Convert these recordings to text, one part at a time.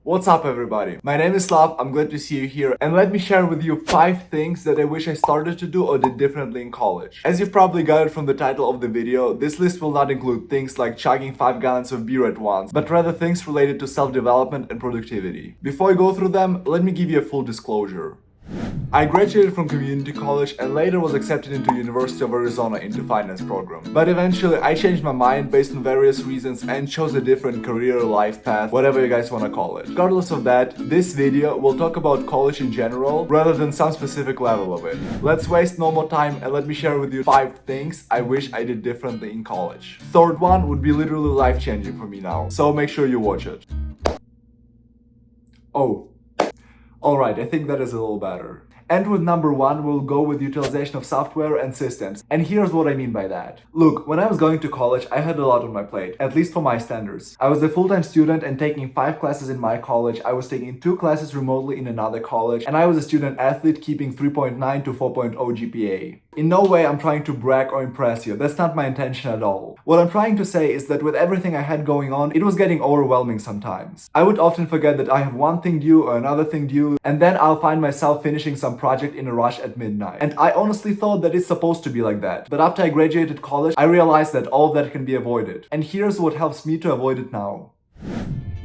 What's up everybody? My name is Slav, I'm glad to see you here, and let me share with you 5 things that I wish I started to do or did differently in college. As you've probably got it from the title of the video, this list will not include things like chugging 5 gallons of beer at once, but rather things related to self-development and productivity. Before I go through them, let me give you a full disclosure. I graduated from community college and later was accepted into University of Arizona into finance program. But eventually I changed my mind based on various reasons and chose a different career, life path, whatever you guys want to call it. Regardless of that, this video will talk about college in general rather than some specific level of it. Let's waste no more time and let me share with you 5 things I wish I did differently in college. Third one would be literally life-changing for me now, so make sure you watch it. Oh. Alright, I think that is a little better. And with number 1, we'll go with utilization of software and systems. And here's what I mean by that. Look, when I was going to college, I had a lot on my plate, at least for my standards. I was a full-time student and taking 5 classes in my college, I was taking 2 classes remotely in another college, and I was a student athlete keeping 3.9 to 4.0 GPA. In no way I'm trying to brag or impress you, that's not my intention at all. What I'm trying to say is that with everything I had going on, it was getting overwhelming sometimes. I would often forget that I have one thing due or another thing due, and then I'll find myself finishing some project in a rush at midnight. And I honestly thought that it's supposed to be like that. But after I graduated college, I realized that all of that can be avoided. And here's what helps me to avoid it now.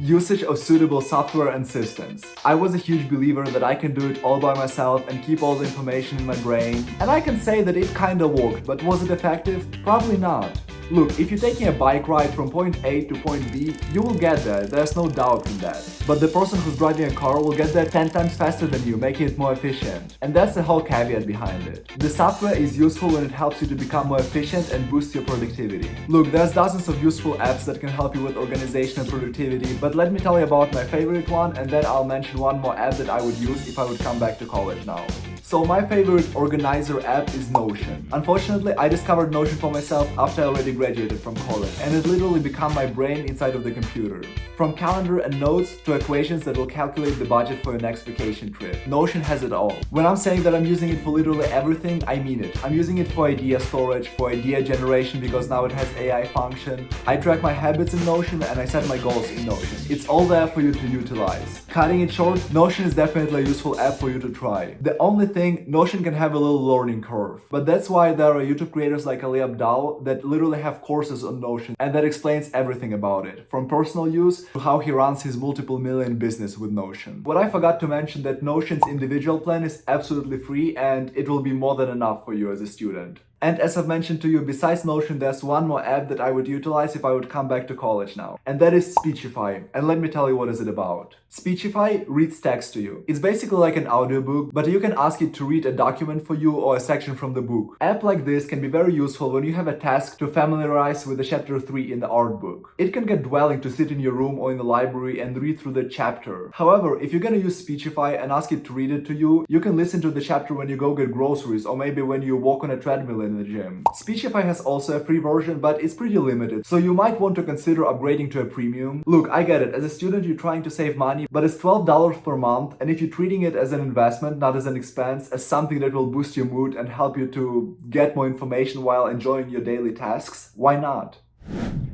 Usage of suitable software and systems. I was a huge believer that I can do it all by myself and keep all the information in my brain. And I can say that it kinda worked, but was it effective? Probably not. Look, if you're taking a bike ride from point A to point B, you will get there, there's no doubt in that. But the person who's driving a car will get there 10 times faster than you, making it more efficient. And that's the whole caveat behind it. The software is useful when it helps you to become more efficient and boost your productivity. Look, there's dozens of useful apps that can help you with organization and productivity, but let me tell you about my favorite one, and then I'll mention one more app that I would use if I would come back to college now. So my favorite organizer app is Notion. Unfortunately, I discovered Notion for myself after I already graduated from college, and it literally became my brain inside of the computer. From calendar and notes to equations that will calculate the budget for your next vacation trip, Notion has it all. When I'm saying that I'm using it for literally everything, I mean it. I'm using it for idea storage, for idea generation because now it has AI function. I track my habits in Notion and I set my goals in Notion. It's all there for you to utilize. Cutting it short, Notion is definitely a useful app for you to try. The only thing, Notion can have a little learning curve. But that's why there are YouTube creators like Ali Abdal that literally have courses on Notion and that explains everything about it, from personal use to how he runs his multiple million business with Notion. What I forgot to mention that Notion's individual plan is absolutely free and it will be more than enough for you as a student. And as I've mentioned to you, besides Notion, there's one more app that I would utilize if I would come back to college now. And that is Speechify. And let me tell you what is it about. Speechify reads text to you. It's basically like an audiobook, but you can ask it to read a document for you or a section from the book. An app like this can be very useful when you have a task to familiarize with the chapter 3 in the art book. It can get dwelling to sit in your room or in the library and read through the chapter. However, if you're gonna use Speechify and ask it to read it to you, you can listen to the chapter when you go get groceries or maybe when you walk on a treadmill in the gym. Speechify has also a free version, but it's pretty limited, so you might want to consider upgrading to a premium. Look, I get it, as a student you're trying to save money, but it's $12 per month, and if you're treating it as an investment, not as an expense, as something that will boost your mood and help you to get more information while enjoying your daily tasks, why not?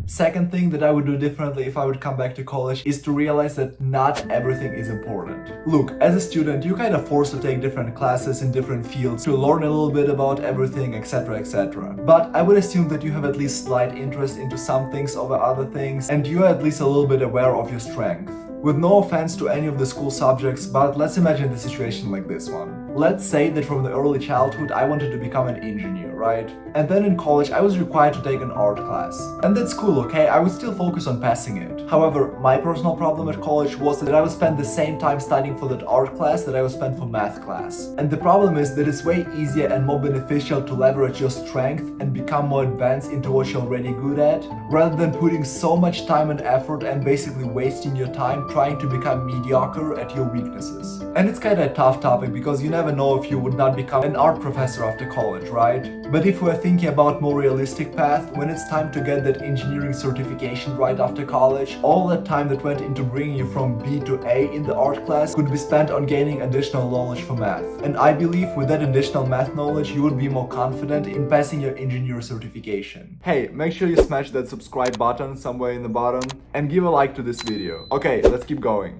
Second thing that I would do differently if I would come back to college is to realize that not everything is important. Look, as a student, you're kind of forced to take different classes in different fields to learn a little bit about everything, etc, etc. But I would assume that you have at least slight interest into some things over other things, and you are at least a little bit aware of your strength. With no offense to any of the school subjects, but let's imagine the situation like this one. Let's say that from the early childhood I wanted to become an engineer, right? And then in college I was required to take an art class. And that's cool, okay? I would still focus on passing it. However, my personal problem at college was that I would spend the same time studying for that art class that I would spend for math class. And the problem is that it's way easier and more beneficial to leverage your strength and become more advanced into what you're already good at, rather than putting so much time and effort and basically wasting your time trying to become mediocre at your weaknesses. And it's kinda a tough topic because you never never know if you would not become an art professor after college, right? But if we're thinking about more realistic path, when it's time to get that engineering certification right after college, all that time that went into bringing you from B to A in the art class could be spent on gaining additional knowledge for math. And I believe with that additional math knowledge, you would be more confident in passing your engineer certification. Hey, make sure you smash that subscribe button somewhere in the bottom and give a like to this video. Okay, let's keep going.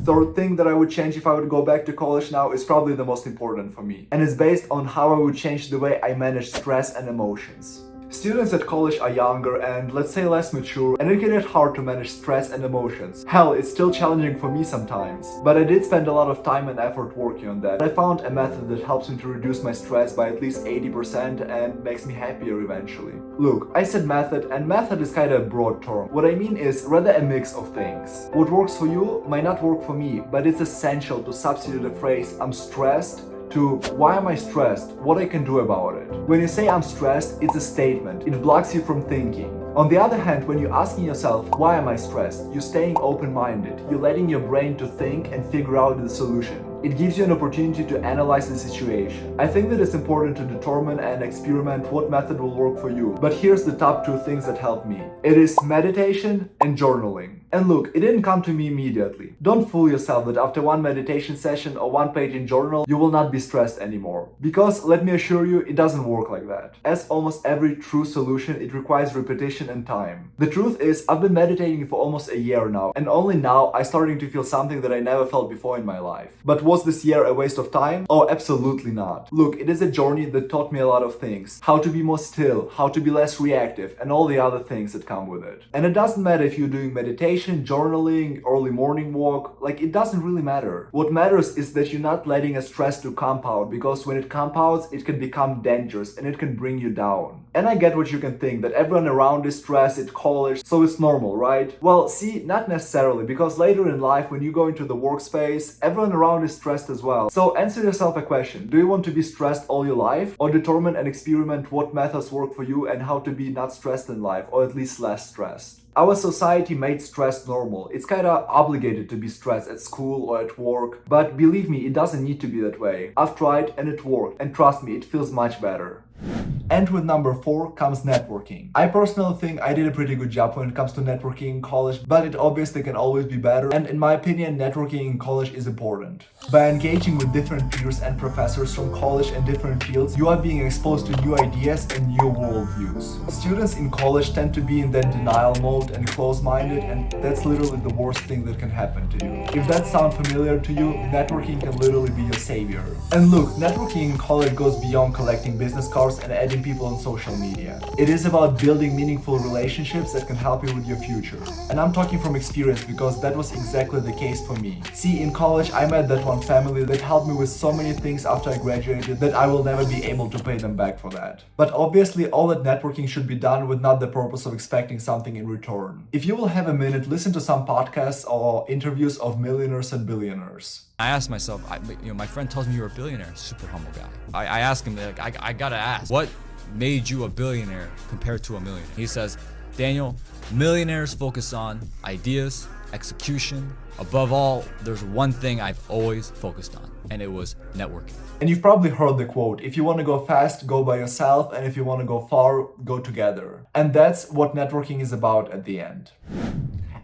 Third thing that I would change if I would go back to college now is probably the most important for me. And it's based on how I would change the way I manage stress and emotions. Students at college are younger and, let's say, less mature, and it can get hard to manage stress and emotions. Hell, it's still challenging for me sometimes. But I did spend a lot of time and effort working on that. I found a method that helps me to reduce my stress by at least 80% and makes me happier eventually. Look, I said method, and method is kind of a broad term. What I mean is rather a mix of things. What works for you might not work for me, but it's essential to substitute the phrase "I'm stressed" to "why am I stressed? What I can do about it." When you say "I'm stressed," it's a statement. It blocks you from thinking. On the other hand, when you're asking yourself, "why am I stressed?" you're staying open-minded. You're letting your brain to think and figure out the solution. It gives you an opportunity to analyze the situation. I think that it's important to determine and experiment what method will work for you. But here's the top two things that help me. It is meditation and journaling. And look, it didn't come to me immediately. Don't fool yourself that after one meditation session or one page in journal, you will not be stressed anymore. Because let me assure you, it doesn't work like that. As almost every true solution, it requires repetition and time. The truth is, I've been meditating for almost a year now, and only now I'm starting to feel something that I never felt before in my life. But was this year a waste of time? Oh, absolutely not. Look, it is a journey that taught me a lot of things. How to be more still, how to be less reactive, and all the other things that come with it. And it doesn't matter if you're doing meditation, journaling, early morning walk, like it doesn't really matter. What matters is that you're not letting a stress to compound, because when it compounds, it can become dangerous and it can bring you down. And I get what you can think, that everyone around is stressed at college, so it's normal, right? Well, see, not necessarily, because later in life, when you go into the workspace, everyone around is stressed as well. So answer yourself a question. Do you want to be stressed all your life? Or determine and experiment what methods work for you and how to be not stressed in life, or at least less stressed? Our society made stress normal. It's kinda obligated to be stressed at school or at work. But believe me, it doesn't need to be that way. I've tried and it worked. And trust me, it feels much better. And with number 4 comes networking. I personally think I did a pretty good job when it comes to networking in college, but it obviously can always be better. And in my opinion, networking in college is important. By engaging with different peers and professors from college and different fields, you are being exposed to new ideas and new worldviews. Students in college tend to be in that denial mode and close-minded, and that's literally the worst thing that can happen to you. If that sounds familiar to you, networking can literally be your savior. And look, networking in college goes beyond collecting business cards and adding people on social media. It is about building meaningful relationships that can help you with your future. And I'm talking from experience because that was exactly the case for me. See, in college I met that one family that helped me with so many things after I graduated that I will never be able to pay them back for that. But obviously all that networking should be done with not the purpose of expecting something in return. If you will have a minute, listen to some podcasts or interviews of millionaires and billionaires. I asked myself, my friend tells me you're a billionaire, super humble guy. I ask him, like, I gotta ask, what made you a billionaire compared to a millionaire? He says, Daniel, millionaires focus on ideas, execution. Above all, there's one thing I've always focused on, and it was networking. And you've probably heard the quote, if you want to go fast, go by yourself, and if you want to go far, go together. And that's what networking is about at the end.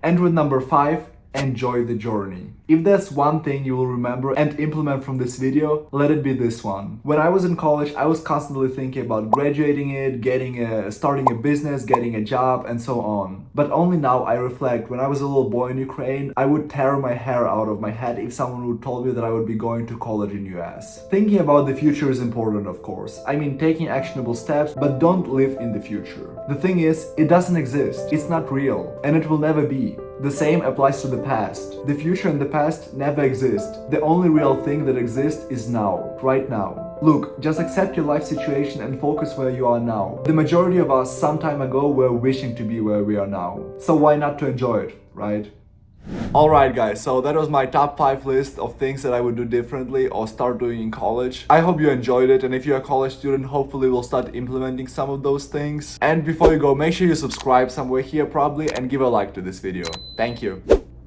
And with number 5, enjoy the journey. If there's one thing you will remember and implement from this video, let it be this one. When I was in college, I was constantly thinking about graduating it, starting a business, getting a job, and so on. But only now I reflect, when I was a little boy in Ukraine, I would tear my hair out of my head if someone would told me that I would be going to college in US. Thinking about the future is important, of course. I mean, taking actionable steps, but don't live in the future. The thing is, it doesn't exist. It's not real, and it will never be. The same applies to the past. The future and the past never exist. The only real thing that exists is now, right now. Look, just accept your life situation and focus where you are now. The majority of us some time ago were wishing to be where we are now. So why not to enjoy it, right? Alright guys, so that was my top 5 list of things that I would do differently or start doing in college. I hope you enjoyed it, and if you're a college student, hopefully we'll start implementing some of those things. And before you go, make sure you subscribe somewhere here probably and give a like to this video. Thank you.